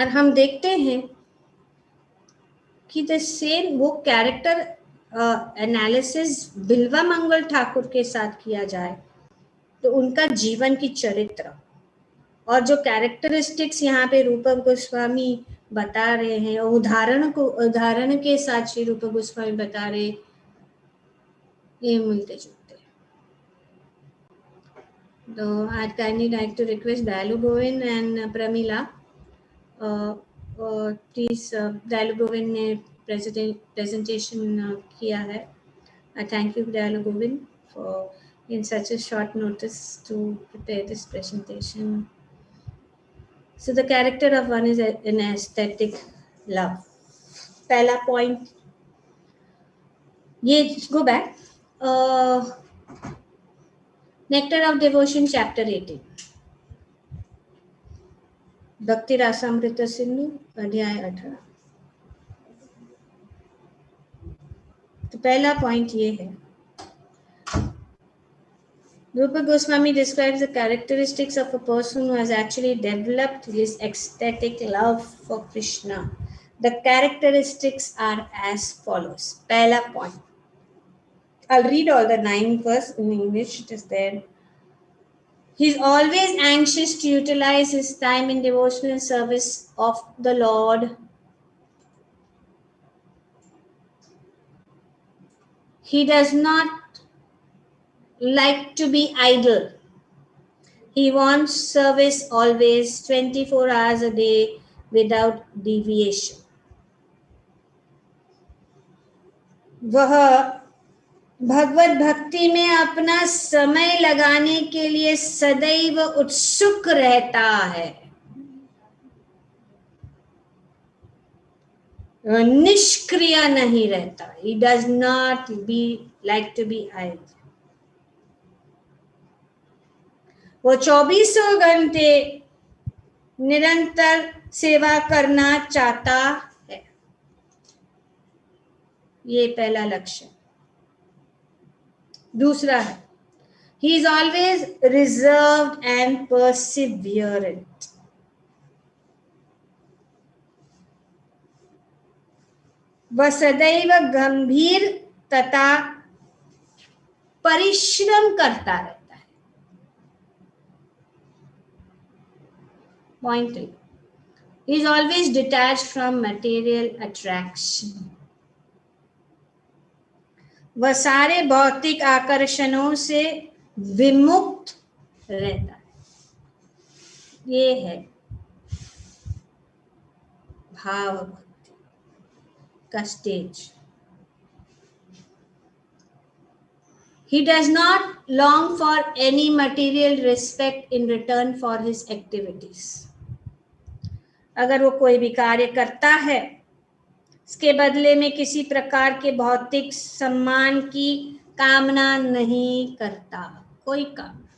और हम देखते हैं कि द सेम वो कैरेक्टर एनालिसिस बिल्वा मंगल ठाकुर के साथ किया जाए तो उनका जीवन की चरित्र और जो कैरेक्टरिस्टिक्स यहाँ पे रूपक गोस्वामी बता रहे हैं और उदाहरण के साथ श्री रूपक गोस्वामी बता रहे, ये मिलते जुलते। तो I'd kindly like to request Dalu Govind and Pramila, please Dalu Govind ने presentation किया है. I thank you Dalu Govind for in such a short notice to prepare this presentation. So the character of one is an aesthetic love. पहला point, ये go back. Nectar of Devotion chapter 18. भक्ति रासामृत सिंधु अध्याय 18. तो पहला पॉइंट ये है, Rupa Goswami describes the characteristics of a person who has actually developed his ecstatic love for Krishna. The characteristics are as follows. पहला point, I'll read all the 9 verses in English, it is there. He is always anxious to utilize his time in devotional service of the Lord. He does not like to be idle. He wants service always 24 hours a day without deviation. वह भगवत भक्ति में अपना समय लगाने के लिए सदैव उत्सुक रहता है, निष्क्रिय नहीं रहता. He does not like to be idle. वो 24 घंटे निरंतर सेवा करना चाहता है. ये पहला लक्ष्य. दूसरा है, he is always reserved and perseverant. वह सदैव गंभीर तथा परिश्रम करता रहता है. Point 3. He is always detached from material attraction. वह सारे भौतिक आकर्षणों से विमुक्त रहता है. ये है भाव भक्ति का stage. He does not long for any material respect in return for his activities. अगर वो कोई भी कार्य करता है, इसके बदले में किसी प्रकार के भौतिक सम्मान की कामना नहीं करता. कोई कामना.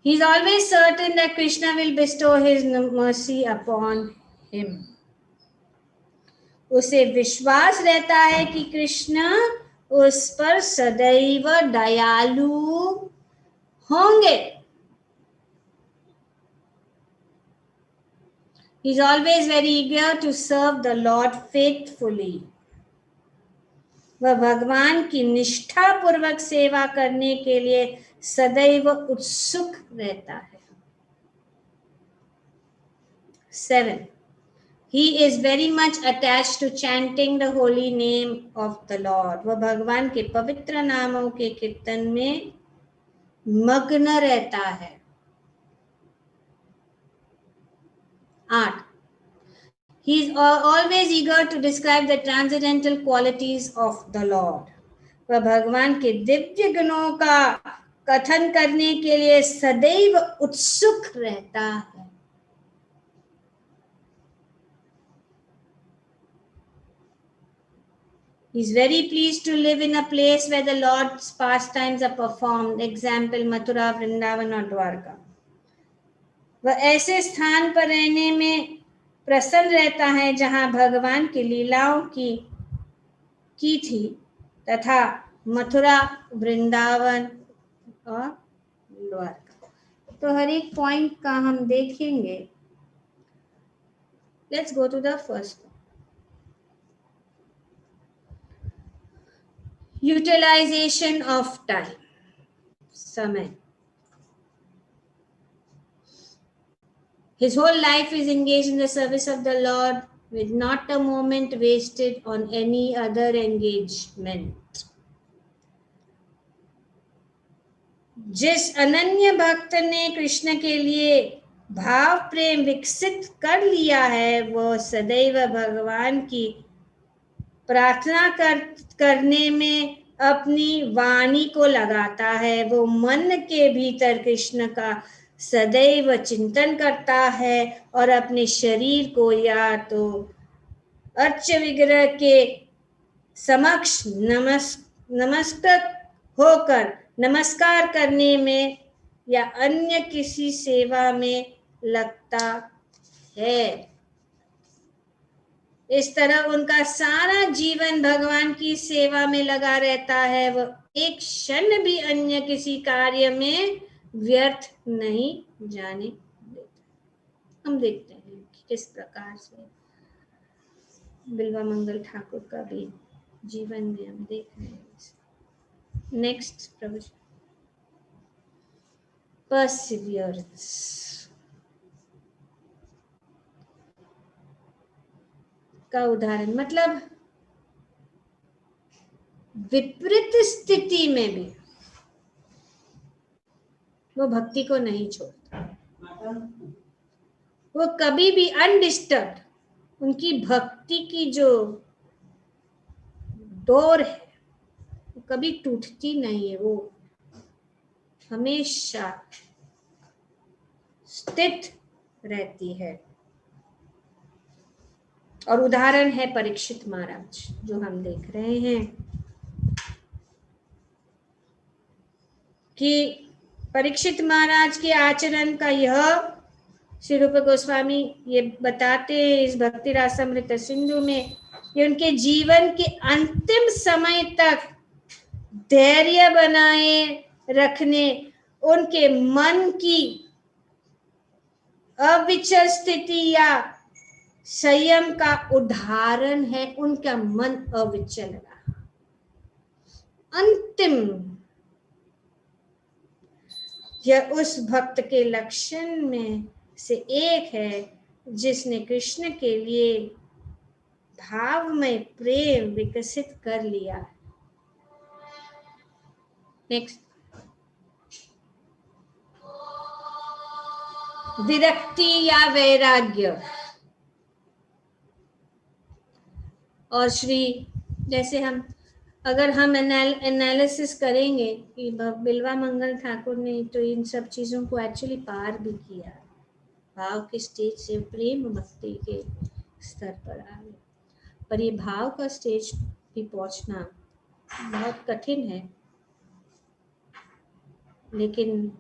He is always certain that Krishna will bestow his mercy upon him. उसे विश्वास रहता है कि कृष्ण उस पर सदैव दयालु होंगे. He is always very eager to serve the Lord faithfully. वह भगवान की निष्ठा पूर्वक सेवा करने के लिए सदैव उत्सुक रहता है. 7. He is very much attached to chanting the holy name of the Lord. वह भगवान के पवित्र नामों के कीर्तन में मग्न रहता है. 8. He is always eager to describe the transcendental qualities of the Lord. वह भगवान के दिव्य गुणों का कथन करने के लिए सदैव उत्सुक रहता है. He is very pleased to live in a place where the Lord's pastimes are performed. Example, Mathura, Vrindavan और द्वारका. वह ऐसे स्थान पर रहने में प्रसन्न रहता है जहां भगवान की लीलाओं की थी तथा मथुरा, वृंदावन और द्वारका. तो हर एक पॉइंट का हम देखेंगे. Let's go to the first. Utilisation of time, समय. His whole life is engaged in the service of the Lord with not a moment wasted on any other engagement. जिस अनन्य भक्त ने कृष्ण के लिए भाव प्रेम विकसित कर लिया है, वह सदैव भगवान की प्रार्थना करने में अपनी वाणी को लगाता है. वो मन के भीतर कृष्ण का सदैव चिंतन करता है और अपने शरीर को या तो अर्च विग्रह के समक्ष नमस्कार करने में या अन्य किसी सेवा में लगता है. इस तरह उनका सारा जीवन भगवान की सेवा में लगा रहता है. वह एक क्षण भी अन्य किसी कार्य में व्यर्थ नहीं जाने देता. हम देखते हैं कि किस प्रकार से बिल्वा मंगल ठाकुर का भी जीवन में हम देख रहे हैं. नेक्स्ट प्रवचन, परसिवियरेंस. का उदाहरण मतलब विपरीत स्थिति में भी वो भक्ति को नहीं छोड़ता. वो कभी भी अनडिस्टर्ब्ड, उनकी भक्ति की जो डोर है वो कभी टूटती नहीं है. वो हमेशा स्थित रहती है. और उदाहरण है परीक्षित महाराज जो हम देख रहे हैं कि परीक्षित महाराज के आचरण का यह श्री रूप गोस्वामी ये बताते हैं इस भक्ति रासामृत सिंधु में कि उनके जीवन के अंतिम समय तक धैर्य बनाए रखने, उनके मन की अविचल स्थिति या संयम का उदाहरण है. उनका मन अविचल रहा. अंतिम यह उस भक्त के लक्षण में से एक है जिसने कृष्ण के लिए भावमय प्रेम विकसित कर लिया है. नेक्स्ट, विरक्ति या वैराग्य. और श्री जैसे हम अगर हम एनालिसिस करेंगे कि बिल्वा मंगल ठाकुर ने तो इन सब चीज़ों को एक्चुअली पार भी किया. भाव के स्टेज से प्रेम भक्ति के स्तर पर आ गए. पर ये भाव का स्टेज भी पहुंचना बहुत कठिन है, लेकिन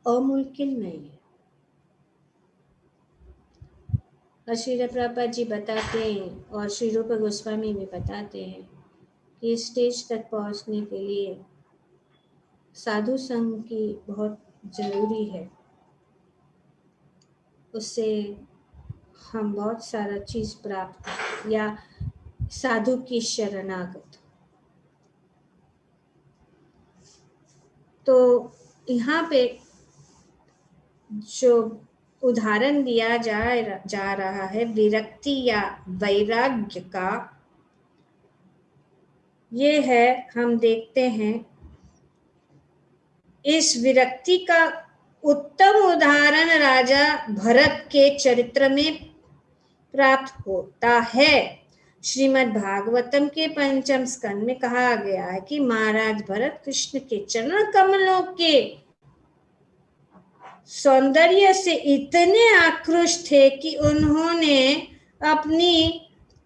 अमुमकिन नहीं है. और श्री प्रभुपाद जी बताते हैं और श्री रूप गोस्वामी भी बताते हैं कि इस स्टेज तक पहुंचने के लिए साधु संग की बहुत जरूरी है. उससे हम बहुत सारा चीज प्राप्त या साधु की शरणागत. तो यहाँ पे जो उदाहरण दिया जा रहा है विरक्ति या वैराग्य का, ये है हम देखते हैं इस विरक्ति का उत्तम उदाहरण राजा भरत के चरित्र में प्राप्त होता है. श्रीमद् भागवतम के 5 स्कंद में कहा गया है कि महाराज भरत कृष्ण के चरण कमलों के सौंदर्य से इतने आकृष्ट थे कि उन्होंने अपनी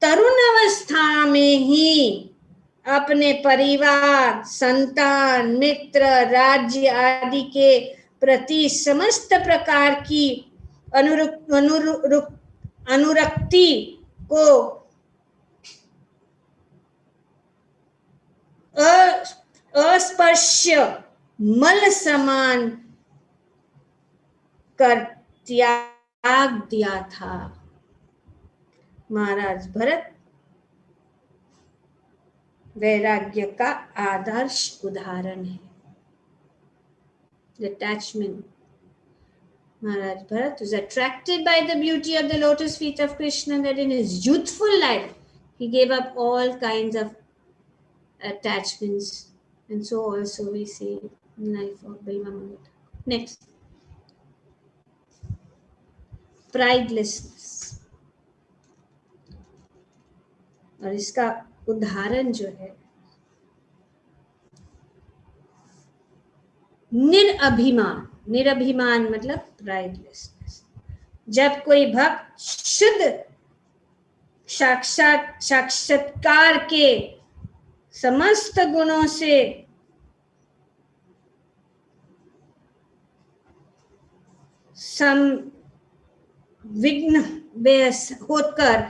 तरुण अवस्था में ही अपने परिवार, संतान, मित्र, राज्य आदि के प्रति समस्त प्रकार की अनुरक्ति को अस्पर्श्य मल समान कर त्याग दिया था। महाराज भरत वैराग्य का आदर्श उदाहरण है। Detachment. Maharaj Bharat was attracted by the beauty of the lotus feet of Krishna, that in his youthful life he gave up all kinds of attachments, and so also we see in life of Bilvamangal. Next, pridelessness. और इसका उदाहरण जो है निरअभिमान। निरअभिमान मतलब प्राइडलेसनेस। जब कोई भक्त शुद्ध साक्षात्कार के समस्त गुणों से संविघ्न होकर,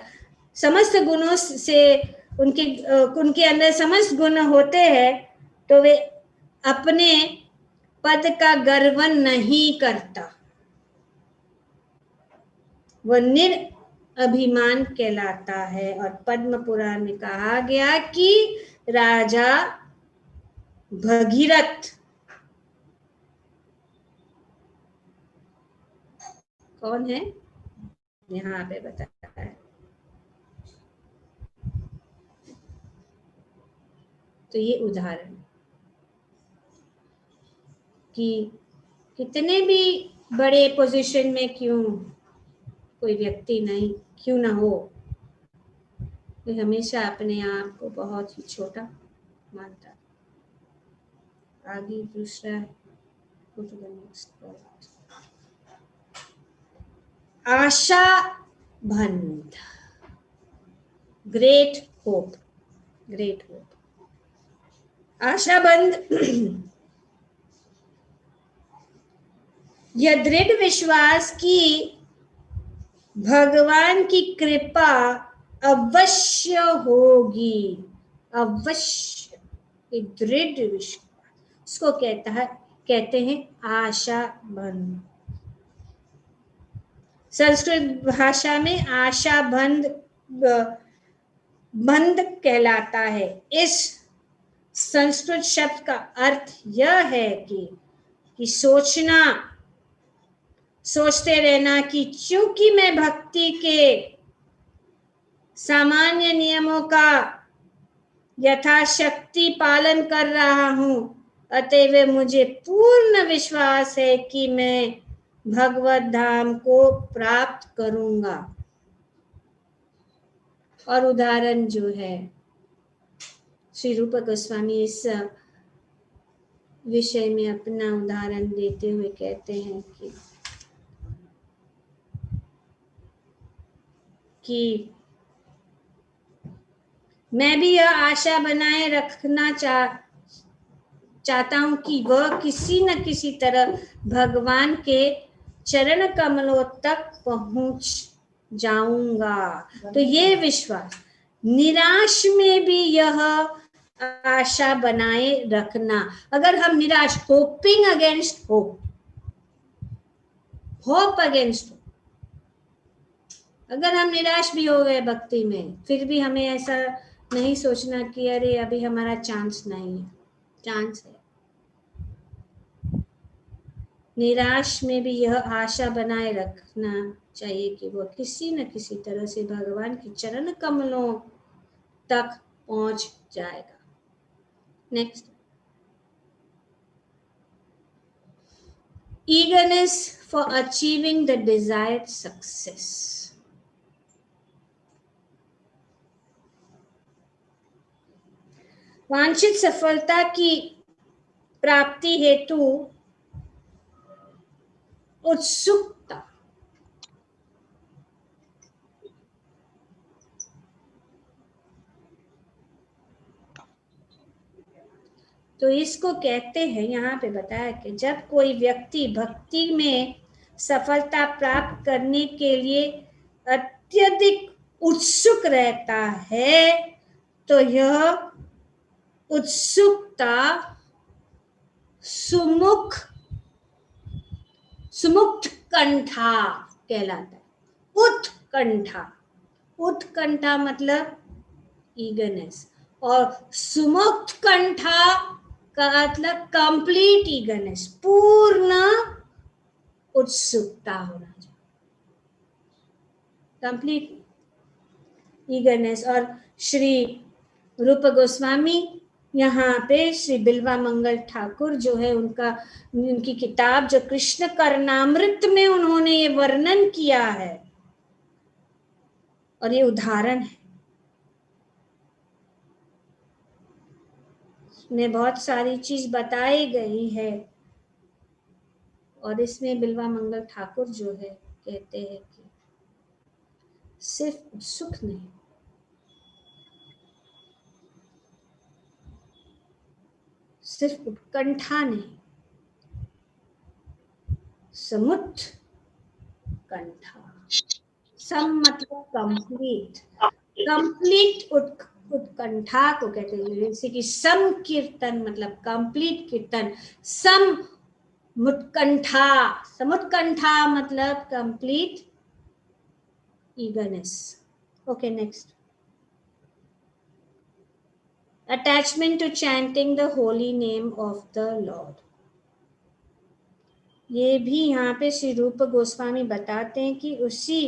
समस्त गुणों से उनके अंदर समस्त गुण होते हैं, तो वे अपने पद का गर्व नहीं करता, वह निरअभिमान कहलाता है। और पद्म पुराण में कहा गया कि राजा भगीरथ कौन है, यहाँ पे बताया है। तो ये उदाहरण कि कितने भी बड़े पोजीशन में क्यों कोई व्यक्ति नहीं क्यों ना हो, वे हमेशा अपने आप को बहुत ही छोटा मानता। आगे दूसरा है, go to the next point. आशा बंध, ग्रेट होप। ग्रेट होप, आशा बंध यह दृढ़ विश्वास कि भगवान की कृपा अवश्य होगी। अवश्य, एक दृढ़ विश्वास, इसको कहते हैं आशा बंध। संस्कृत भाषा में आशा बंध कहलाता है। इस संस्कृत शब्द का अर्थ यह है कि सोचते रहना कि चूंकि मैं भक्ति के सामान्य नियमों का यथाशक्ति पालन कर रहा हूं, अतएव मुझे पूर्ण विश्वास है कि मैं भगवत धाम को प्राप्त करूंगा। और उदाहरण जो है, श्री रूप गोस्वामी इस विषय में अपना उदाहरण देते हुए कहते हैं कि मैं भी यह आशा बनाए रखना चाहता हूं कि वह किसी न किसी तरह भगवान के चरण कमलों तक पहुंच जाऊंगा। तो ये विश्वास, निराश में भी यह आशा बनाए रखना। अगर हम निराश, hopping against hope, hope against hope, अगर हम निराश भी हो गए भक्ति में, फिर भी हमें ऐसा नहीं सोचना कि अरे अभी हमारा चांस नहीं है। चांस है। निराश में भी यह आशा बनाए रखना चाहिए कि वह किसी न किसी तरह से भगवान के चरण कमलों तक पहुंच जाएगा। Next, eagerness for achieving the desired success. वांछित सफलता की प्राप्ति हेतु उत्सुकता। तो इसको कहते हैं, यहाँ पे बताया कि जब कोई व्यक्ति भक्ति में सफलता प्राप्त करने के लिए अत्यधिक उत्सुक रहता है तो यह उत्सुकता सुमुक्त कंठा कहलाता है। उत्कंठा, उत्कंठा मतलब ईगरनेस, और सुमुक्त कंठा का मतलब कंप्लीट ईगरनेस, पूर्ण उत्सुकता होना चाहिए, कंप्लीट ईगरनेस। और श्री रूप गोस्वामी यहाँ पे श्री बिल्वा मंगल ठाकुर जो है उनकी किताब जो कृष्ण कर्णामृत में उन्होंने ये वर्णन किया है और ये उदाहरण है, इसमें बहुत सारी चीज बताई गई है। और इसमें बिल्वा मंगल ठाकुर जो है कहते हैं कि सिर्फ सुख नहीं, सिर्फ उत्कंठा नहीं, समुत कंठा, सम मतलब कंप्लीट, कंप्लीट उत्कंठा को कहते हैं। जैसे कि सम कीर्तन मतलब कंप्लीट कीर्तन, सम मुत्कंठा, समुत्कंठा मतलब complete eagerness. Okay, next. Attachment to chanting the holy name of the Lord. ये भी यहाँ पे श्री रूप गोस्वामी बताते हैं कि उसी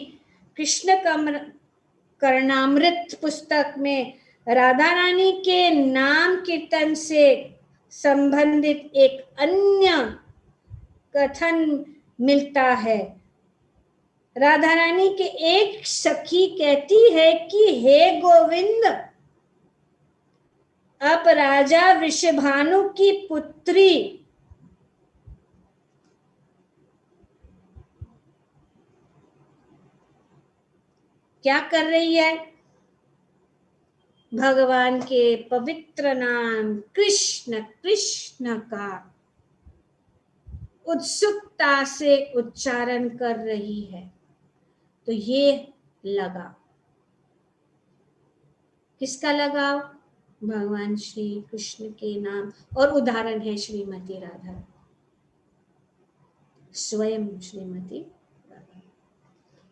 कृष्ण कर्णामृत पुस्तक में राधा रानी के नाम कीर्तन से संबंधित एक अन्य कथन मिलता है। राधा रानी के एक सखी कहती है कि हे गोविंद, अब राजा वृषभानु की पुत्री क्या कर रही है? भगवान के पवित्र नाम कृष्ण कृष्ण का उत्सुकता से उच्चारण कर रही है। तो ये लगाव, किसका लगाव? भगवान श्री कृष्ण के नाम। और उदाहरण है श्रीमती राधा, स्वयं श्रीमती राधा।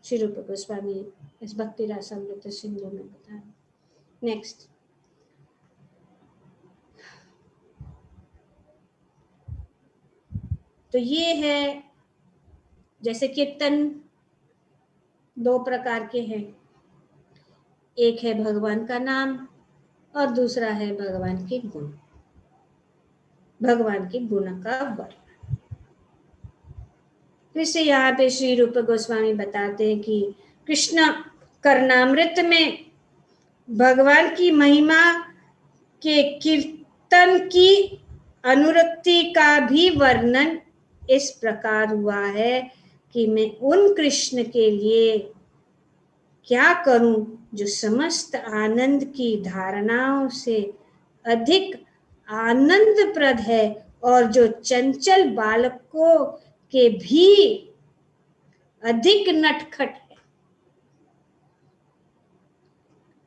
श्री रूप गोस्वामी इस भक्ति रसामृत सिंधु में बताया। नेक्स्ट, तो ये है, जैसे कीर्तन दो प्रकार के हैं, एक है भगवान का नाम और दूसरा है भगवान के गुण, भगवान के गुण का वर्णन। फिर से यहाँ पे श्री रूप गोस्वामी बताते हैं कि कृष्ण कर्णामृत में भगवान की महिमा के कीर्तन की अनुरक्ति का भी वर्णन इस प्रकार हुआ है कि मैं उन कृष्ण के लिए क्या करूं जो समस्त आनंद की धारणाओं से अधिक आनंदप्रद है और जो चंचल बालकों के भी अधिक नटखट है।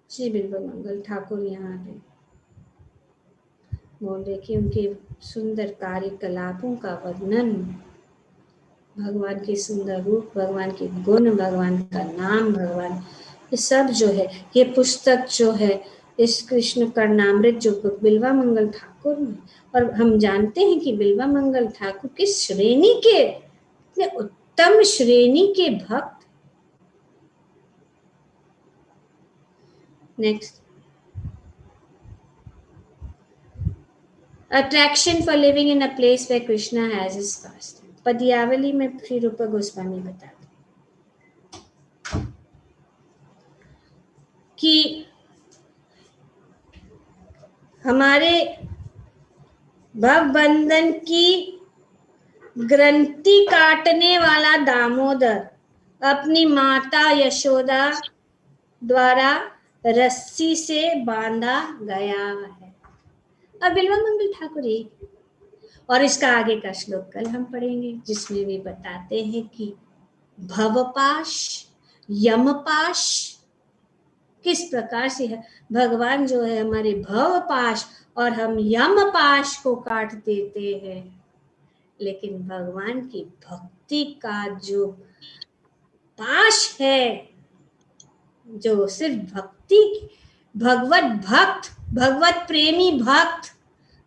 श्री बिल्वा मंगल ठाकुर यहाँ पे बोल रहे कि उनके सुंदर कार्यकलापों का वर्णन, भगवान के सुंदर रूप, भगवान के गुण, भगवान का नाम, भगवान, ये सब जो है, ये पुस्तक जो है इस कृष्ण कर्णामृत जो बिल्वा मंगल ठाकुर में, और हम जानते हैं कि बिल्वा मंगल ठाकुर किस श्रेणी के, उत्तम श्रेणी के भक्त। Next, attraction for living in a place where Krishna has his past. Padyavali में श्री रूप गोस्वामी बताते कि हमारे भवबंधन की ग्रंथि काटने वाला दामोदर अपनी माता यशोदा द्वारा रस्सी से बांधा गया है। और बिल्वा मंगल ठाकुर एक। और इसका आगे का श्लोक कल हम पढ़ेंगे, जिसमें वे बताते हैं कि भवपाश, यमपाश किस प्रकार से है। भगवान जो है हमारे भवपाश और हम यमपाश को काट देते हैं, लेकिन भगवान की भक्ति का जो पाश है, जो सिर्फ भक्ति, भगवत भक्त, भगवत प्रेमी भक्त,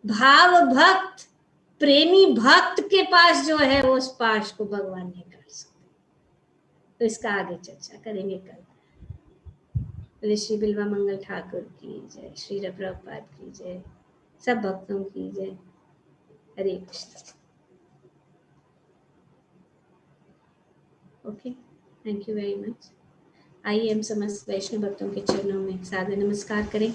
भाव भक्त, प्रेमी भक्त के पास जो है उस पाश को भगवान नहीं कर सकते। तो इसका आगे चर्चा करेंगे कल। श्री बिल्वा मंगल ठाकुर की जय, श्री प्रभुपाद की जय, सब भक्तों की जय। Hare Krishna. Okay, thank you very much. आइए हम समस्त वैष्णव भक्तों के चरणों में सादर नमस्कार करें।